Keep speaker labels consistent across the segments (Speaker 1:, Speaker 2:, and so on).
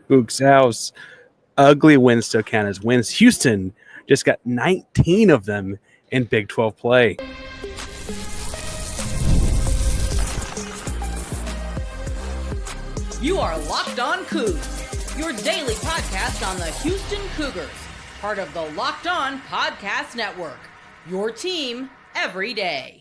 Speaker 1: Coug's house. Ugly wins still count as wins. Houston just got 19 of them in Big 12 play.
Speaker 2: You are Locked On Coogs, your daily podcast on the Houston Cougars, part of the Locked On Podcast Network, your team every day.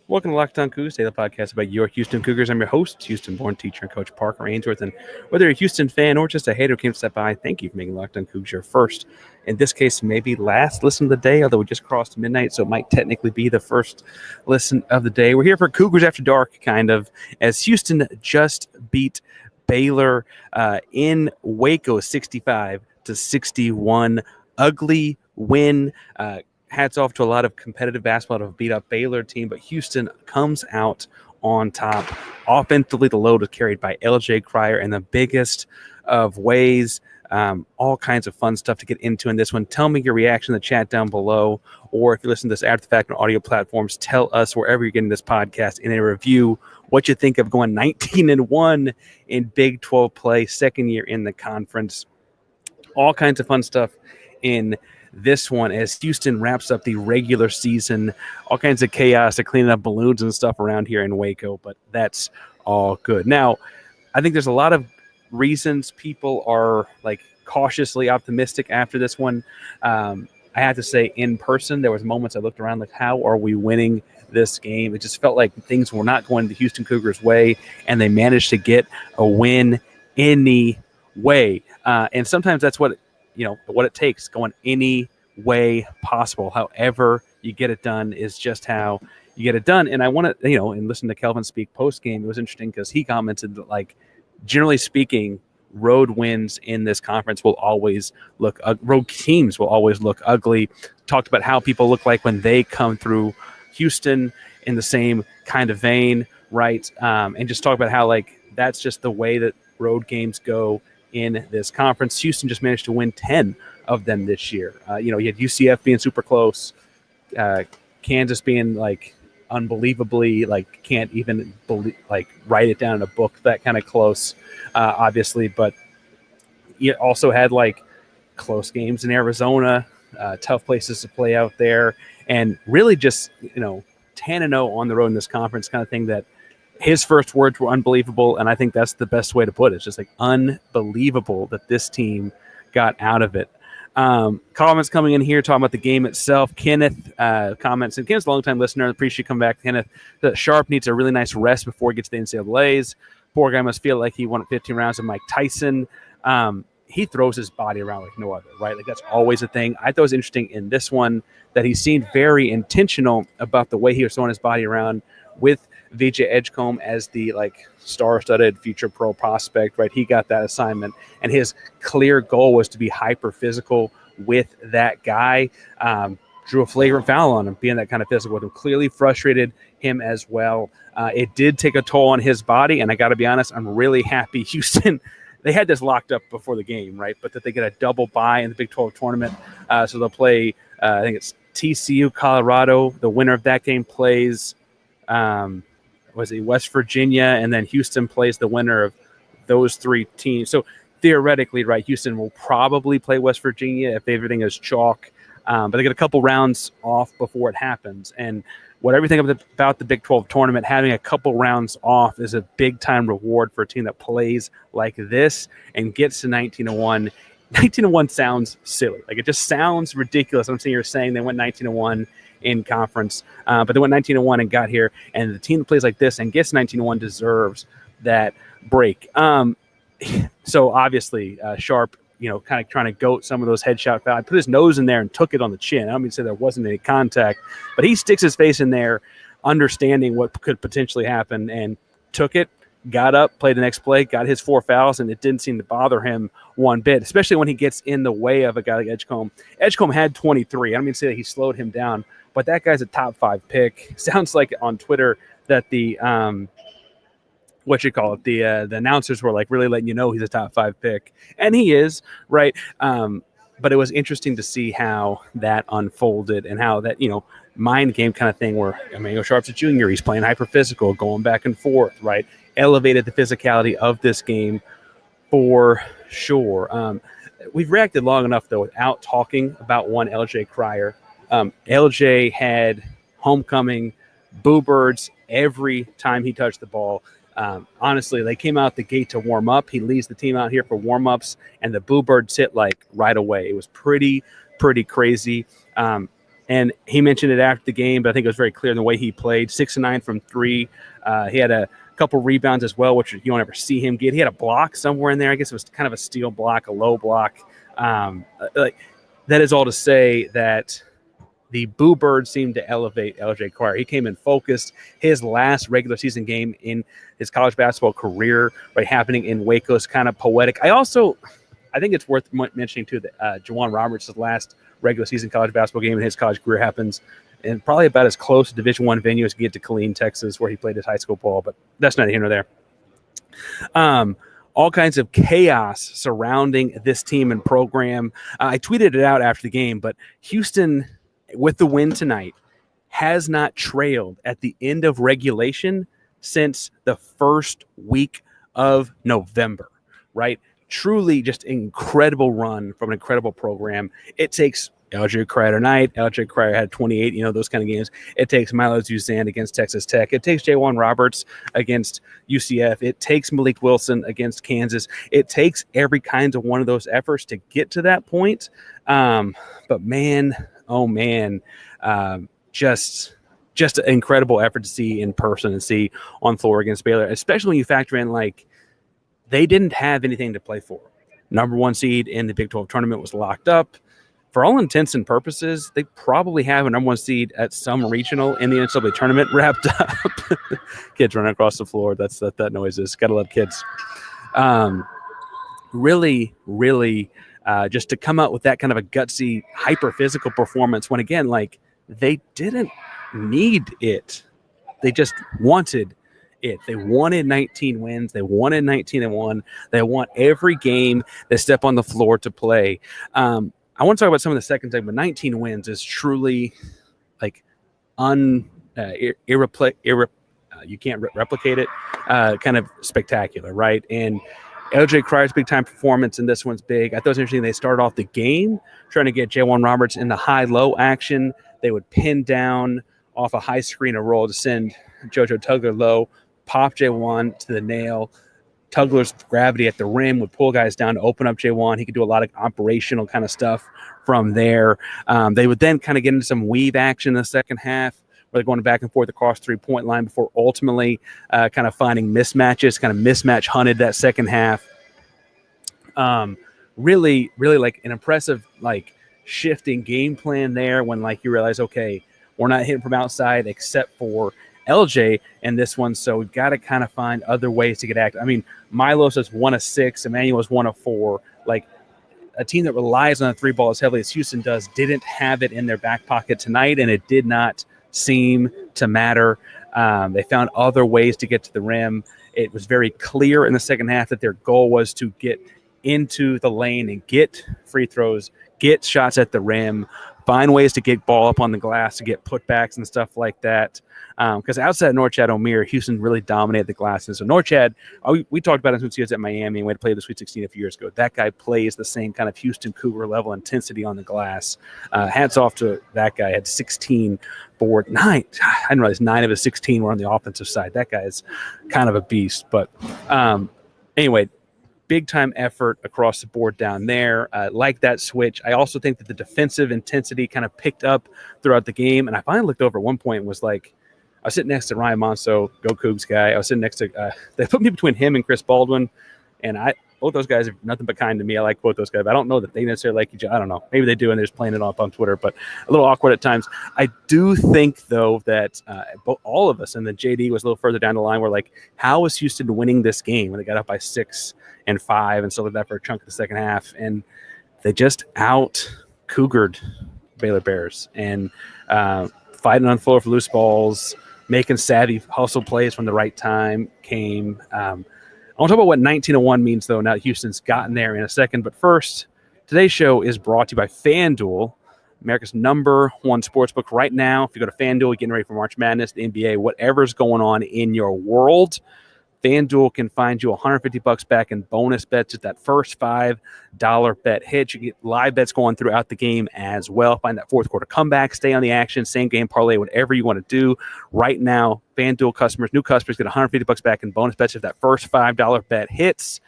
Speaker 1: Welcome to Locked On Coogs, daily podcast about your Houston Cougars. I'm your host, Houston-born teacher and coach Parker Ainsworth. And whether you're a Houston fan or just a hater who came to step by, thank you for making Locked On Coogs your first, in this case, maybe last listen of the day, although we just crossed midnight, so it might technically be the first listen of the day. We're here for Cougars After Dark, kind of, as Houston just beat Baylor in Waco 65-61. Ugly win. Hats off to a lot of competitive basketball to beat up Baylor team, but Houston comes out on top. Offensively, the load was carried by LJ Cryer in the biggest of ways. All kinds of fun stuff to get into in this one. Tell me your reaction in the chat down below, or if you listen to this after the fact on audio platforms, tell us wherever you're getting this podcast in a review what you think of going 19-1 in Big 12 play, second year in the conference. All kinds of fun stuff in this one as Houston wraps up the regular season. All kinds of chaos to cleaning up balloons and stuff around here in Waco, but that's all good. Now, I think there's a lot of reasons people are like cautiously optimistic after this one. I have to say, in person, there was moments I looked around like, how are we winning this game? It just felt like things were not going the Houston Cougars' way, and they managed to get a win anyway. And sometimes that's what it takes, going any way possible. However you get it done is just how you get it done. And I want to, and listen to Kelvin speak post-game. It was interesting because he commented that, like, generally speaking, road wins in this conference will always look road teams will always look ugly. Talked about how people look like when they come through Houston in the same kind of vein, right? And just talk about how, like, that's just the way that road games go in this conference. Houston just managed to win 10 of them this year. You had UCF being super close, Kansas being like unbelievably, like, can't even write it down in a book, that kind of close, obviously. But you also had like close games in Arizona, tough places to play out there, and really just 10-0 on the road in this conference, kind of thing that. His first words were unbelievable, and I think that's the best way to put it. It's just like unbelievable that this team got out of it. Comments coming in here talking about the game itself. Kenneth comments, and Kenneth's a long-time listener. Appreciate you coming back, Kenneth. That Sharp needs a really nice rest before he gets to the NCAAs. Poor guy must feel like he won 15 rounds of Mike Tyson. He throws his body around like no other, right? Like, that's always a thing. I thought it was interesting in this one that he seemed very intentional about the way he was throwing his body around with VJ Edgecombe as the star-studded future pro prospect, right? He got that assignment, and his clear goal was to be hyper physical with that guy. Drew a flagrant foul on him, being that kind of physical with him. Clearly frustrated him as well. It did take a toll on his body, and I got to be honest, I'm really happy Houston. They had this locked up before the game, right? But that they get a double bye in the Big 12 tournament, so they'll play. I think it's TCU, Colorado. The winner of that game plays. West Virginia, and then Houston plays the winner of those three teams. So theoretically, right, Houston will probably play West Virginia if everything is chalk, but they get a couple rounds off before it happens. And whatever you think about the Big 12 tournament, having a couple rounds off is a big-time reward for a team that plays like this and gets to 19-1. 19-1 sounds silly. Like, it just sounds ridiculous. I'm sitting here saying they went 19-1 in conference, but they went 19-1 and got here, and the team that plays like this and gets 19-1 deserves that break. So obviously Sharp, kind of trying to goat some of those headshot fouls. Put his nose in there and took it on the chin. I don't mean to say there wasn't any contact, but he sticks his face in there, understanding what could potentially happen, and took it, got up, played the next play, got his 4 fouls, and it didn't seem to bother him one bit, especially when he gets in the way of a guy like Edgecombe. Edgecombe had 23. I don't mean to say that he slowed him down, but that guy's a top 5 pick. Sounds like on Twitter that the the announcers were like really letting you know he's a top 5 pick, and he is, right? But it was interesting to see how that unfolded and how that mind game kind of thing where Emanuel Sharp's a junior. He's playing hyper physical, going back and forth, right? Elevated the physicality of this game for sure. We've reacted long enough, though, without talking about one LJ Cryer. LJ had homecoming, boo birds every time he touched the ball. Honestly, they came out the gate to warm up. He leads the team out here for warm-ups, and the boo birds hit like right away. It was pretty crazy. And he mentioned it after the game, but I think it was very clear in the way he played. 6 of 9 from 3. He had a couple rebounds as well, which you don't ever see him get. He had a block somewhere in there. I guess it was kind of a steal block, a low block. That is all to say that the Boo Bird seemed to elevate LJ Cryer. He came in focused. His last regular season game in his college basketball career, right, happening in Waco, is kind of poetic. I think it's worth mentioning, too, that Jawan Roberts' last regular season college basketball game in his college career happens and probably about as close to Division I venue as you get to Killeen, Texas, where he played his high school ball, but that's neither here nor there. All kinds of chaos surrounding this team and program. I tweeted it out after the game, but Houston, with the win tonight, has not trailed at the end of regulation since the first week of November, right? Truly just incredible run from an incredible program. It takes LJ Cryer tonight. LJ Cryer had 28, those kind of games. It takes Milos Uzan against Texas Tech. It takes Jawan Roberts against UCF. It takes Malik Wilson against Kansas. It takes every kind of one of those efforts to get to that point. But man, oh man, just an incredible effort to see in person and see on floor against Baylor, especially when you factor in, like, they didn't have anything to play for. Number 1 seed in the Big 12 tournament was locked up. For all intents and purposes, they probably have a number 1 seed at some regional in the NCAA tournament wrapped up. Kids running across the floor. That's that noise is. Gotta love kids. Really, just to come out with that kind of a gutsy, hyper physical performance when, again, like, they didn't need it. They just wanted it. They wanted 19 wins. They wanted 19-1. They want every game they step on the floor to play. I want to talk about some of the second segment. 19 wins is truly, like, you can't replicate it. Kind of spectacular, right? And LJ Cryer's big-time performance in this one's big. I thought it was interesting. They started off the game trying to get Jawan Roberts in the high-low action. They would pin down off a high screen a roll to send JoJo Tugler low, pop Jawan to the nail. Tugler's gravity at the rim would pull guys down to open up Jawan. He could do a lot of operational kind of stuff from there. They would then kind of get into some weave action in the second half, where they're going back and forth across three-point line before ultimately kind of finding mismatches, kind of mismatch hunted that second half. Really like an impressive, like, shifting game plan there when, like, you realize, okay, we're not hitting from outside except for LJ in this one, so we've got to kind of find other ways to get active. I mean, Milos is 1 of 6, Emanuel is 1 of 4. Like, a team that relies on the 3 ball as heavily as Houston does didn't have it in their back pocket tonight, and it did not seem to matter. They found other ways to get to the rim. It was very clear in the second half that their goal was to get into the lane and get free throws, get shots at the rim, find ways to get ball up on the glass, to get putbacks and stuff like that. Because outside Norchad Omier, Houston really dominated the glass. And so Norchad, we talked about it since he was at Miami and we had to play the Sweet 16 a few years ago. That guy plays the same kind of Houston Cougar level intensity on the glass. Hats off to that guy. Had 16 board, 9. I didn't realize 9 of his 16 were on the offensive side. That guy is kind of a beast. But anyway, big-time effort across the board down there. Like that switch. I also think that the defensive intensity kind of picked up throughout the game. And I finally looked over at one point and was like, I was sitting next to Ryan Monso, Go Cougs guy. I was sitting next to they put me between him and Chris Baldwin. And both those guys are nothing but kind to me. I like both those guys. But I don't know that they necessarily like each other. I don't know. Maybe they do, and they're just playing it off on Twitter. But a little awkward at times. I do think, though, that all of us, and then JD was a little further down the line, were like, how is Houston winning this game when they got up by 6 and 5 and stuff like that for a chunk of the second half? And they just out-cougared Baylor Bears and fighting on the floor for loose balls, making savvy hustle plays when the right time came. I want to talk about what 19-1 means, though, now that Houston's gotten there in a second. But first, today's show is brought to you by FanDuel. America's #1 sportsbook right now. If you go to FanDuel, getting ready for March Madness, the NBA, whatever's going on in your world, FanDuel can find you $150 back in bonus bets at that first $5 bet hit. You get live bets going throughout the game as well. Find that fourth quarter comeback, stay on the action, same game parlay, whatever you want to do. Right now, FanDuel customers, new customers get $150 back in bonus bets if that first $5 bet hits.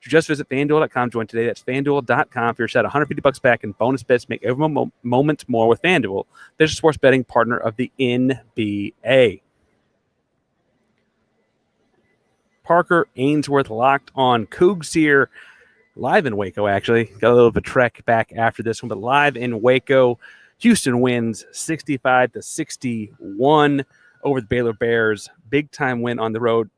Speaker 1: So just visit FanDuel.com, join today. That's FanDuel.com for your set $150 back in bonus bets. Make every moment more with FanDuel, official sports betting partner of the NBA. Parker Ainsworth, Locked On Coogs here, live in Waco, actually. Got a little bit of a trek back after this one, but live in Waco. Houston wins 65-61 over the Baylor Bears. Big-time win on the road.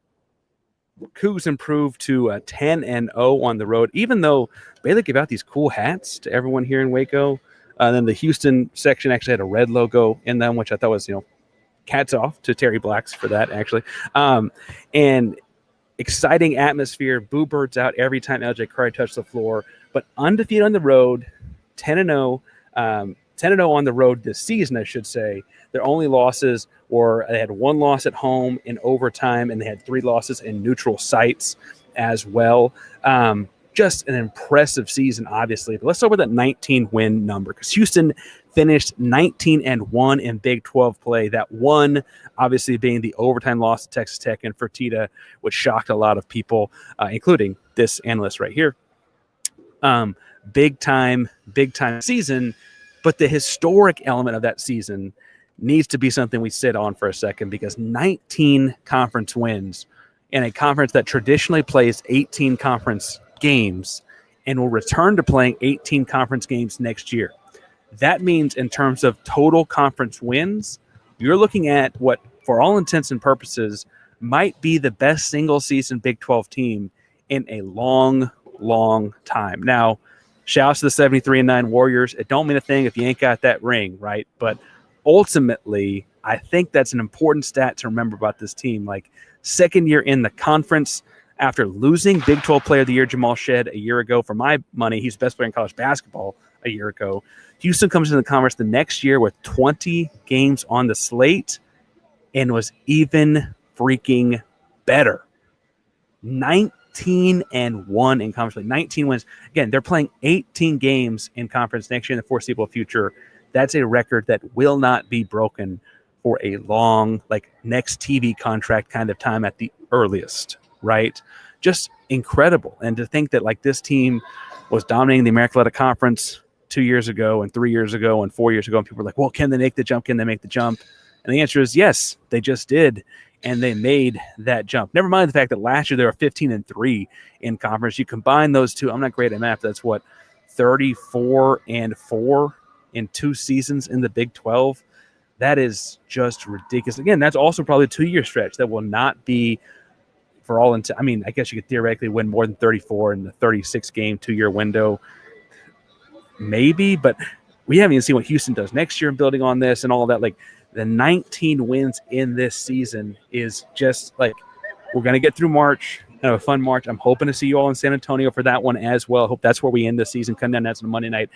Speaker 1: Cougs improved to 10-0 on the road, even though Baylor gave out these cool hats to everyone here in Waco. Then the Houston section actually had a red logo in them, which I thought was, hats off to Terry Blacks for that, actually. And exciting atmosphere, boo birds out every time LJ Crier touched the floor, but undefeated on the road, 10-0 on the road this season, I should say. Their only losses were they had one loss at home in overtime, and they had 3 losses in neutral sites as well. Just an impressive season, obviously. But let's start with that 19-win number, because Houston finished 19-1 in Big 12 play. That one, obviously, being the overtime loss to Texas Tech and Fertitta, which shocked a lot of people, including this analyst right here. Big time season, but the historic element of that season needs to be something we sit on for a second, because 19 conference wins in a conference that traditionally plays 18 conference games and will return to playing 18 conference games next year. That means in terms of total conference wins, you're looking at what, for all intents and purposes, might be the best single-season Big 12 team in a long, long time. Now, shouts to the 73-9 Warriors. It don't mean a thing if you ain't got that ring, right? But ultimately, I think that's an important stat to remember about this team. Like, second year in the conference after losing Big 12 Player of the Year Jamal Shead a year ago. For my money, he's the best player in college basketball a year ago. Houston comes into the conference the next year with 20 games on the slate and was even freaking better. 19-1 in conference play. 19 wins. Again, they're playing 18 games in conference next year in the foreseeable future. That's a record that will not be broken for a long, next TV contract kind of time at the earliest, right? Just incredible. And to think that, this team was dominating the American Athletic Conference 2 years ago and 3 years ago and 4 years ago, and people were like, well, can they make the jump? Can they make the jump? And the answer is yes, they just did, and they made that jump. Never mind the fact that last year they were 15-3 in conference. You combine those two, I'm not great at math, that's 34-4 in 2 seasons in the Big 12. That is just ridiculous. Again, that's also probably a 2-year stretch that will not be for all into. I mean, I guess you could theoretically win more than 34 in the 36-game 2-year window, maybe, but we haven't even seen what Houston does next year in building on this and all of that. The 19 wins in this season is just we're going to get through March, have a fun March. I'm hoping to see you all in San Antonio for that one as well. I hope that's where we end the season. Come down, that's on Monday night.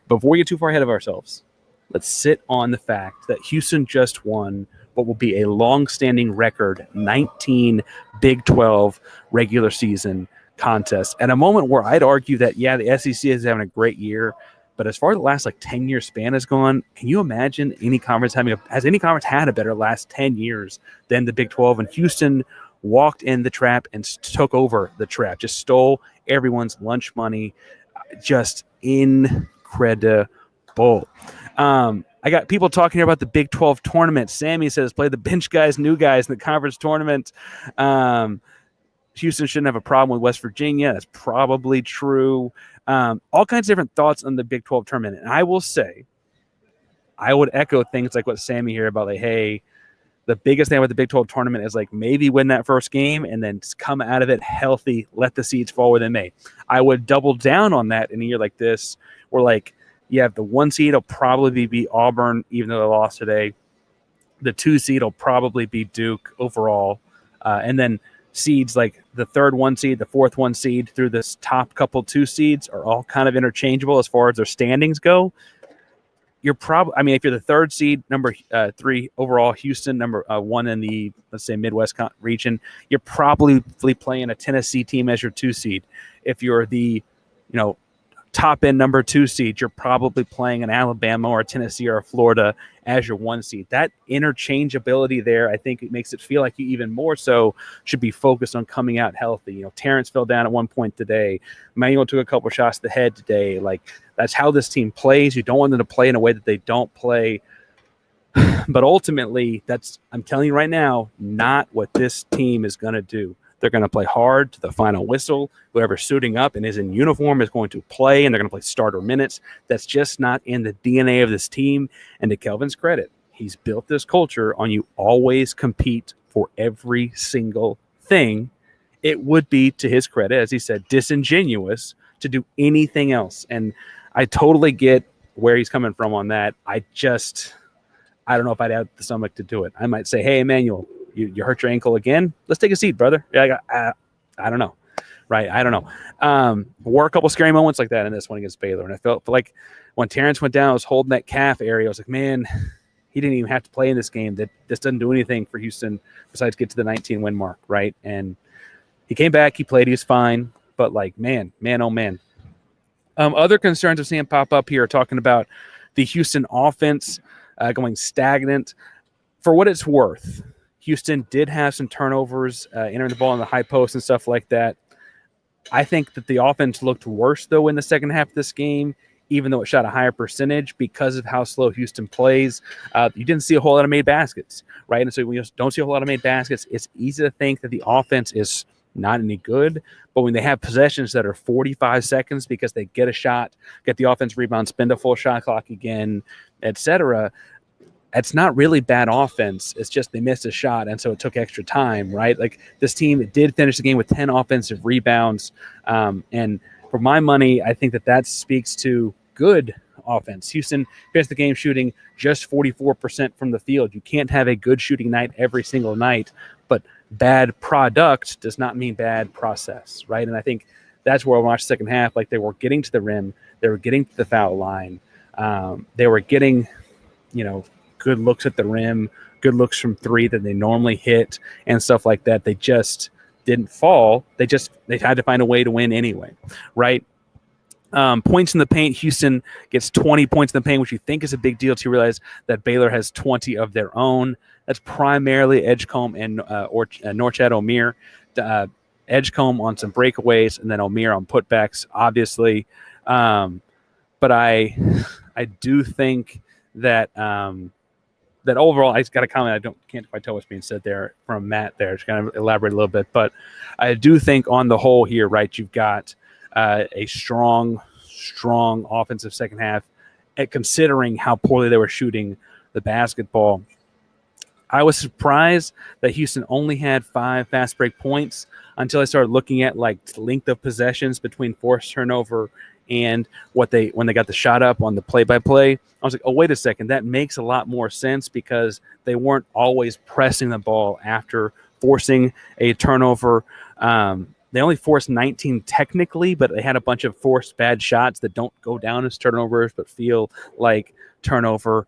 Speaker 1: Before we get too far ahead of ourselves, let's sit on the fact that Houston just won what will be a long-standing record, 19 Big 12 regular season contests. At a moment where I'd argue that, the SEC is having a great year, but as far as the last 10-year span has gone, can you imagine any conference has any conference had a better last 10 years than the Big 12? And Houston walked in the trap and took over the trap, just stole everyone's lunch money. Just incredible. I got people talking here about the Big 12 tournament. Sammy says, play the bench guys, new guys in the conference tournament. Houston shouldn't have a problem with West Virginia. That's probably true. All kinds of different thoughts on the Big 12 tournament. And I will say, I would echo things like what Sammy here about, hey, the biggest thing about the Big 12 tournament is maybe win that first game and then come out of it healthy, let the seeds fall where they may. I would double down on that in a year like this where you have the 1 seed will probably be Auburn, even though they lost today. The 2 seed will probably be Duke overall. And then seeds the 3rd 1 seed, the 4th 1 seed through this top couple 2 seeds are all kind of interchangeable as far as their standings go. you're probably, I mean, if you're the third seed, number 3 overall, Houston, number 1 in the, let's say, Midwest region, you're probably playing a Tennessee team as your 2 seed. If you're the, top end number 2 seed, you're probably playing an Alabama or a Tennessee or a Florida as your 1 seed. That interchangeability there, I think it makes it feel like you even more so should be focused on coming out healthy. Terrence fell down at one point today. Emanuel took a couple shots to the head today. Like, that's how this team plays. You don't want them to play in a way that they don't play. But ultimately, I'm telling you right now, not what this team is going to do. They're going to play hard to the final whistle. Whoever's suiting up and is in uniform is going to play, and they're going to play starter minutes. That's just not in the DNA of this team. And to Kelvin's credit, he's built this culture on you always compete for every single thing. It would be, to his credit, as he said, disingenuous to do anything else. And I totally get where he's coming from on that. I don't know if I'd have the stomach to do it. I might say, hey, Emanuel, you hurt your ankle again? Let's take a seat, brother. I don't know. Right? I don't know. Were a couple scary moments like that in this one against Baylor. And I felt like when Terrence went down, I was holding that calf area. I was like, man, he didn't even have to play in this game. This doesn't do anything for Houston besides get to the 19-win mark, right? And he came back. He played. He was fine. But, like, man, oh, man. Other concerns I've seen pop up here are talking about the Houston offense going stagnant. For what it's worth, Houston did have some turnovers, entering the ball in the high post and stuff like that. I think that the offense looked worse, though, in the second half of this game, even though it shot a higher percentage because of how slow Houston plays. You didn't see a whole lot of made baskets, right? And so when you don't see a whole lot of made baskets, it's easy to think that the offense is not any good. But when they have possessions that are 45 seconds because they get a shot, get the offense rebound, spend a full shot clock again, etc., it's not really bad offense. It's just they missed a shot, and so it took extra time, right? Like, this team did finish the game with 10 offensive rebounds. And for my money, I think that speaks to good offense. Houston finished the game shooting just 44% from the field. You can't have a good shooting night every single night, but bad product does not mean bad process, right? And I think that's where I watched the second half. Like, they were getting to the rim. They were getting to the foul line. They were getting, good looks at the rim, good looks from 3 that they normally hit and stuff like that. They just didn't fall. They had to find a way to win anyway, right? Points in the paint, Houston gets 20 points in the paint, which you think is a big deal to realize that Baylor has 20 of their own. That's primarily Edgecombe and Norchad Omier. Edgecombe on some breakaways and then Omier on putbacks, obviously. But I do think that that overall, I just got a comment. Can't quite tell what's being said there from Matt there. Just kind of elaborate a little bit. But I do think on the whole here, right, you've got a strong offensive second half, considering how poorly they were shooting the basketball. I was surprised that Houston only had 5 fast break points until I started looking at like length of possessions between forced turnover and when they got the shot up on the play-by-play. I was like, oh, wait a second. That makes a lot more sense because they weren't always pressing the ball after forcing a turnover. They only forced 19 technically, but they had a bunch of forced bad shots that don't go down as turnovers but feel like turnover.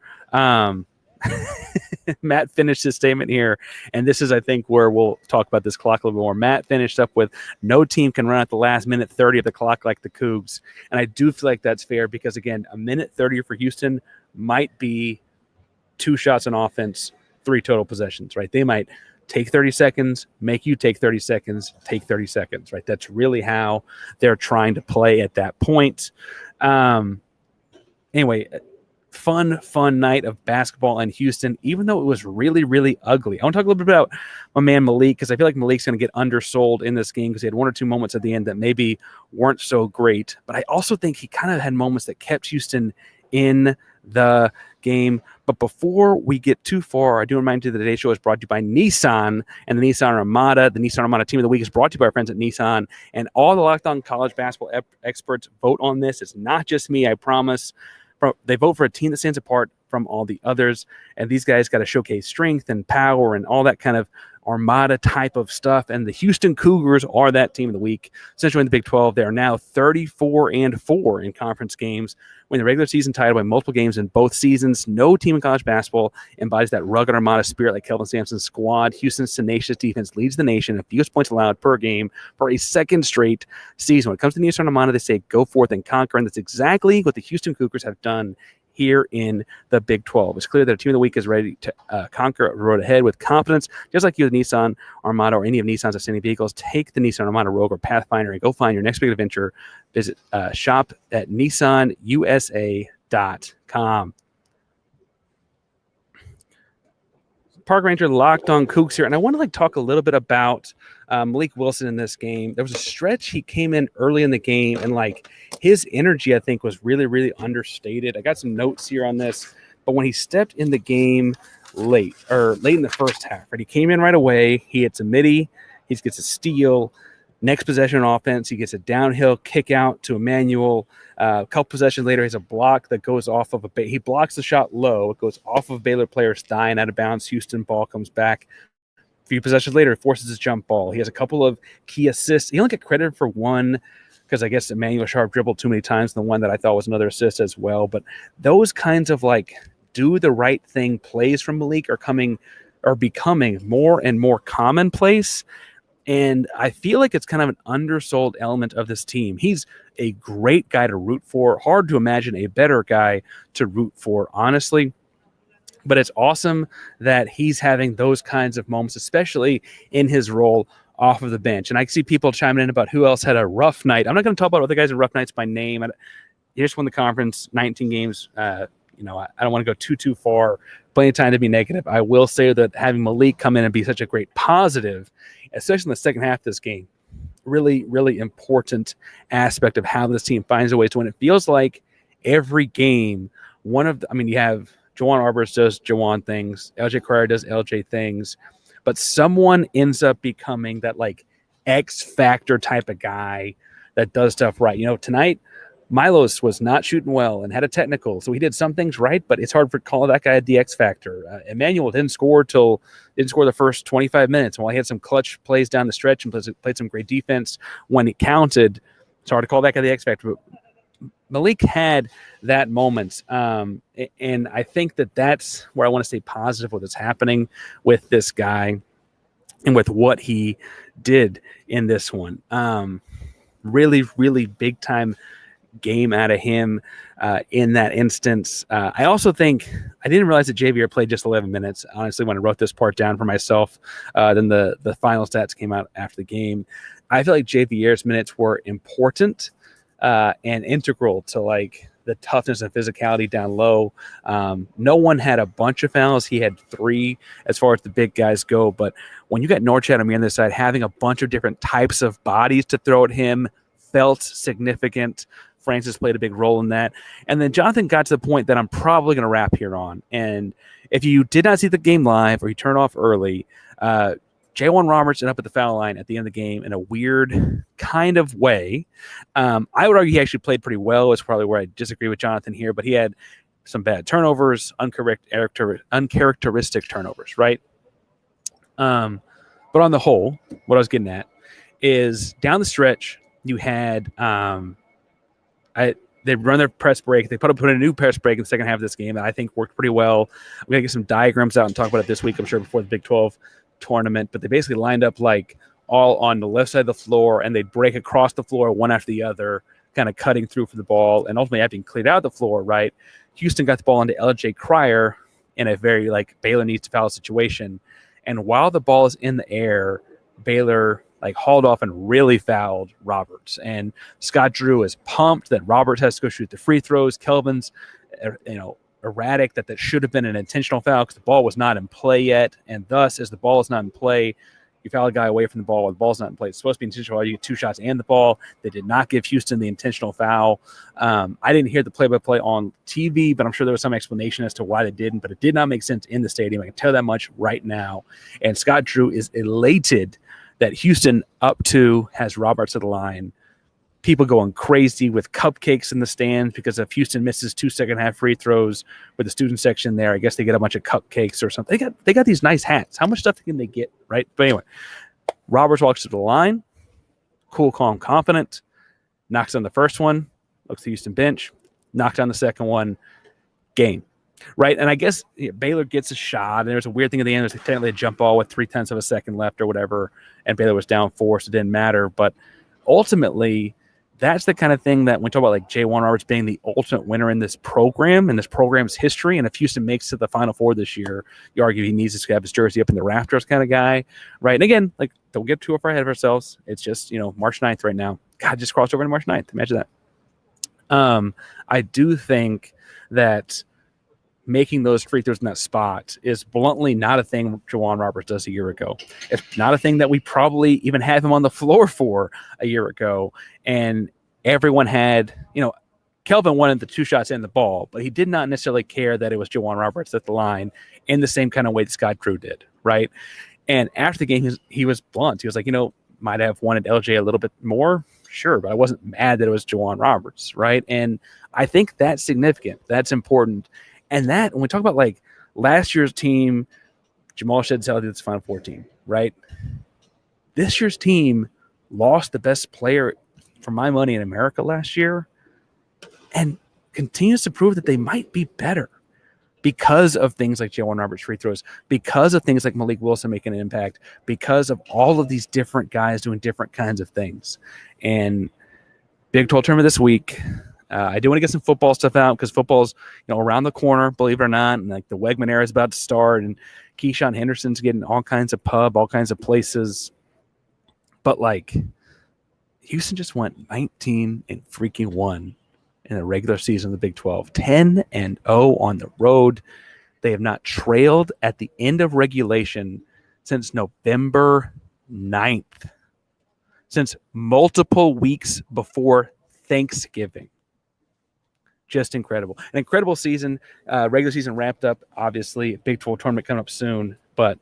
Speaker 1: Matt finished his statement here, and this is, I think, where we'll talk about this clock a little bit more. Matt finished up with, no team can run at the last minute 30 of the clock like the Cougs. And I do feel like that's fair because, again, a minute 30 for Houston might be 2 shots on offense, 3 total possessions, right? They might take 30 seconds, make you take 30 seconds, take 30 seconds, right? That's really how they're trying to play at that point. Anyway, fun night of basketball in Houston, even though it was really, really ugly. I want to talk a little bit about my man Malik because I feel like Malik's going to get undersold in this game because he had 1 or 2 moments at the end that maybe weren't so great. But I also think he kind of had moments that kept Houston in the game. But before we get too far, I do remind you that today's show is brought to you by Nissan and the Nissan Armada. The Nissan Armada Team of the Week is brought to you by our friends at Nissan. And all the Locked On college basketball experts vote on this. It's not just me, I promise. They vote for a team that stands apart from all the others, and these guys got to showcase strength and power and all that kind of Armada type of stuff, and the Houston Cougars are that team of the week. Essentially in the Big 12, they are now 34-4 in conference games, winning the regular season title by multiple games in both seasons. No team in college basketball embodies that rugged Armada spirit like Kelvin Sampson's squad. Houston's tenacious defense leads the nation in fewest points allowed per game for a second straight season. When it comes to the Eastern Armada, they say go forth and conquer, and that's exactly what the Houston Cougars have done here in the Big 12. It's clear that a team of the week is ready to conquer the road ahead with confidence, just like you with Nissan Armada or any of Nissan's outstanding vehicles. Take the Nissan Armada Rogue or Pathfinder and go find your next big adventure. Visit shop at nissanusa.com. Park Ranger Locked On Coogs here, and I want to talk a little bit about Malik Wilson in this game. There was a stretch he came in early in the game, and his energy, I think, was really, really understated. I got some notes here on this, but when he stepped in the game late in the first half, right, he came in right away. He hits a midi, he gets a steal. Next possession on offense, he gets a downhill kick out to Emanuel. A couple possessions later, he has a block that goes off of he blocks the shot low. It goes off of a Baylor player's thigh and out of bounds. Houston ball comes back. A few possessions later, he forces his jump ball. He has a couple of key assists. He only got credit for one because I guess Emanuel Sharp dribbled too many times. The one that I thought was another assist as well. But those kinds of do the right thing plays from Malik are becoming more and more commonplace. And I feel like it's kind of an undersold element of this team. He's a great guy to root for. Hard to imagine a better guy to root for, honestly. But it's awesome that he's having those kinds of moments, especially in his role off of the bench. And I see people chiming in about who else had a rough night. I'm not going to talk about other guys in rough nights by name. He just won the conference, 19 games. I don't want to go too far. Plenty of time to be negative. I will say that having Malik come in and be such a great positive, especially in the second half of this game, really, really important aspect of how this team finds a way to win. It feels like every game, you have Juwan Arbors does Juwan things, LJ Cryer does LJ things, but someone ends up becoming that X factor type of guy that does stuff right. Tonight, Milos was not shooting well and had a technical, so he did some things right, but it's hard to call that guy the X factor. Emanuel didn't score the first 25 minutes. While he had some clutch plays down the stretch and played some great defense when it counted, it's hard to call that guy the X factor. But Malik had that moment, and I think that's where I want to stay positive with what's happening with this guy and with what he did in this one. Really, really big time game out of him in that instance. I also think I didn't realize that JVR played just 11 minutes. Honestly, when I wrote this part down for myself, then the final stats came out after the game. I feel like JVR's minutes were important and integral to the toughness and physicality down low. No one had a bunch of fouls. He had 3 as far as the big guys go. But when you got Norchad Omier on this side, having a bunch of different types of bodies to throw at him felt significant. Francis played a big role in that. And then Jonathan got to the point that I'm probably going to wrap here on. And if you did not see the game live or you turned off early, J1 Roberts ended up at the foul line at the end of the game in a weird kind of way. I would argue he actually played pretty well. It's probably where I disagree with Jonathan here, but he had some bad turnovers, uncharacteristic turnovers, right? But on the whole, what I was getting at is down the stretch, you had they run their press break. They put in a new press break in the second half of this game that I think worked pretty well. I'm going to get some diagrams out and talk about it this week, I'm sure, before the Big 12 tournament. But they basically lined up all on the left side of the floor, and they'd break across the floor one after the other, kind of cutting through for the ball. And ultimately, having cleared out the floor, right, Houston got the ball into LJ Cryer in a very Baylor needs to foul situation. And while the ball is in the air, Baylor hauled off and really fouled Roberts. And Scott Drew is pumped that Roberts has to go shoot the free throws. Kelvin's, erratic that should have been an intentional foul because the ball was not in play yet. And thus, as the ball is not in play, you foul a guy away from the ball while the ball's not in play. It's supposed to be intentional. You get 2 shots and the ball. They did not give Houston the intentional foul. I didn't hear the play-by-play on TV, but I'm sure there was some explanation as to why they didn't. But it did not make sense in the stadium. I can tell that much right now. And Scott Drew is elated that Houston up 2 has Roberts at the line. people going crazy with cupcakes in the stands because if Houston misses 2 second-half free throws with the student section there, I guess they get a bunch of cupcakes or something. They got these nice hats. How much stuff can they get, right? But anyway, Roberts walks to the line, cool, calm, confident, knocks on the first one, looks at the Houston bench, knocked on the second one, game. Right, and I guess Baylor gets a shot, and there's a weird thing at the end. There's technically a jump ball with 0.3 of a second left or whatever, and Baylor was down 4, so it didn't matter. But ultimately, that's the kind of thing that when we talk about like J1 Roberts being the ultimate winner in this program, in this program's history, and if Houston makes it to the Final Four this year, you argue he needs to have his jersey up in the rafters kind of guy, right? And again, like don't get too far ahead of ourselves. It's just, March 9th right now. God, just crossed over to March 9th. Imagine that. I do think that making those free throws in that spot is bluntly not a thing Juwan Roberts does a year ago. It's not a thing that we probably even have him on the floor for a year ago. And everyone had, Kelvin wanted the 2 shots in the ball, but he did not necessarily care that it was Juwan Roberts at the line in the same kind of way that Scott Drew did, right? And after the game, he was blunt. He was like, might have wanted LJ a little bit more, sure, but I wasn't mad that it was Juwan Roberts, right? And I think that's significant. That's important. And that, when we talk about like last year's team, Jamal Shead-Sally did this Final Four team, right? This year's team lost the best player for my money in America last year and continues to prove that they might be better because of things like Juwan Roberts free throws, because of things like Malik Wilson making an impact, because of all of these different guys doing different kinds of things. And Big 12 tournament this week. I do want to get some football stuff out because football's around the corner, believe it or not, and like the Wegman era is about to start, and Keyshawn Henderson's getting all kinds of all kinds of places. But like Houston just went 19-1 in the regular season of the Big 12, 10-0 on the road. They have not trailed at the end of regulation since November 9th, since multiple weeks before Thanksgiving. Just incredible. An incredible season. Regular season wrapped up, obviously. Big 12 tournament coming up soon, but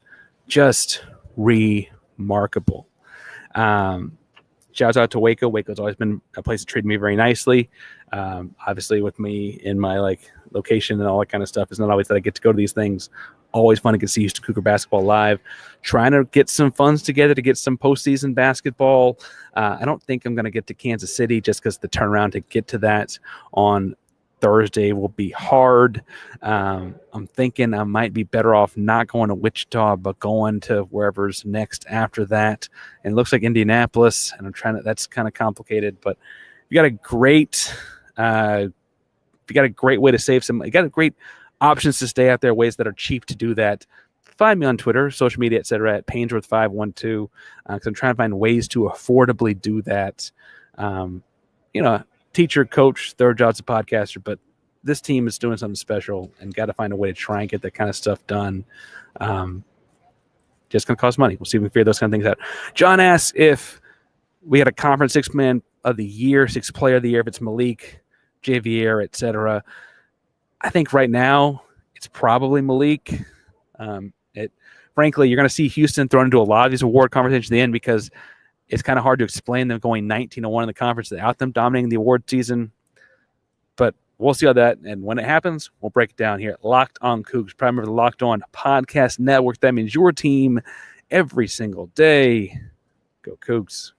Speaker 1: just remarkable. Shouts out to Waco. Waco's always been a place to treat me very nicely. Obviously, with me in my location and all that kind of stuff, it's not always that I get to go to these things. Always fun to get to see Houston Cougar basketball live. Trying to get some funds together to get some postseason basketball. I don't think I'm going to get to Kansas City just because the turnaround to get to that on Thursday will be hard. I'm thinking I might be better off not going to Wichita, but going to wherever's next after that. And it looks like Indianapolis, and that's kind of complicated, but you got a great way to save some, you got great options to stay out there, ways that are cheap to do that. Find me on Twitter, social media, etc. at Painsworth512, because I'm trying to find ways to affordably do that. Teacher, coach, third job's a podcaster, but this team is doing something special and got to find a way to try and get that kind of stuff done. Just going to cost money. We'll see if we can figure those kind of things out. John asks if we had a conference 6-man of the year, 6th player of the year, if it's Malik, Javier, etc. I think right now it's probably Malik. Frankly, you're going to see Houston thrown into a lot of these award conversations at the end because it's kind of hard to explain them going 19-1 in the conference without them dominating the award season. But we'll see how that, and when it happens, we'll break it down here at Locked On Coogs, prime of the Locked On Podcast Network. That means your team every single day. Go Cougs.